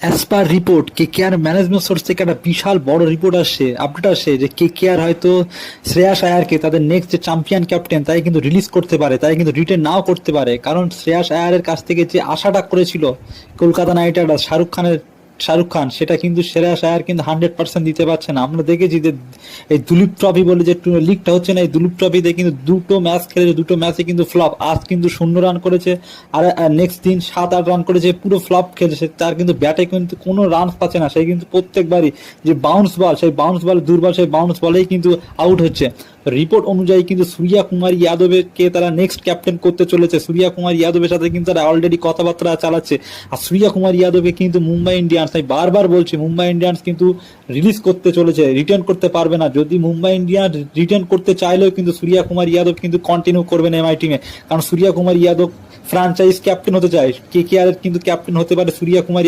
As per report KKR management source থেকে একটা বিশাল বড় রিপোর্ট আসছে, আপডেট আসছে যে কেকেআর হয়তো শ্রেয়াস আয়ারকে তাদের নেক্সট যে চ্যাম্পিয়ন ক্যাপ্টেন তাই কিন্তু রিলিজ করতে পারে, তাই কিন্তু রিটেন নাও করতে পারে। কারণ শ্রেয়াস আয়ারের কাছ থেকে যে আশাটা করেছিল কলকাতা নাইট রাইডার্স শাহরুখ খান, সেটা কিন্তু শ্রেয়াস আয়ার কিন্তু 100% দিতে পারছে না। আমরা দেখেছি যে এই দুলীপ ট্রফি বলে যে লিগটা হচ্ছে না, এই দুলীপ ট্রফিতে কিন্তু দুটো ম্যাচ খেলেছে, দুটো ম্যাচে কিন্তু ফ্লপ। আজ কিন্তু 0 রান করেছে, আর নেক্সট দিন 7-8 রান করেছে, পুরো ফ্লপ খেলেছে। তার কিন্তু ব্যাটে কিন্তু কোনো রান পাচ্ছে না, সেই কিন্তু প্রত্যেকবারই যে বাউন্স বল, সেই বাউন্স বল দুর্বল, সেই বাউন্স বলেই কিন্তু আউট হচ্ছে। রিপোর্ট অনুযায়ী কিন্তু সূর্যা কুমার যাদবকে তারা নেক্সট ক্যাপ্টেন করতে চলেছে। সূর্যা কুমার যাদবের সাথে কিন্তু তারা অলরেডি কথাবার্তা চালাচ্ছে। আর সূর্যা কুমার যাদবকে কিন্তু মুম্বাই ইন্ডিয়ান্স, আমি বারবার বলছি, মুম্বাই ইন্ডিয়ান্স কিন্তু রিলিজ করতে চলেছে, রিটার্ন করতে পারবে না। যদি মুম্বাই ইন্ডিয়ান্স রিটার্ন করতে চাইলেও কিন্তু সূর্যা কুমার যাদব কিন্তু কন্টিনিউ করবেন এমআই টিমে, কারণ সূর্যা কুমার যাদব ফ্র্যাঞ্চাইজ ক্যাপ্টেন হতে চায়। কেকেআর কিন্তু ক্যাপ্টেন হতে পারে সূর্যা কুমার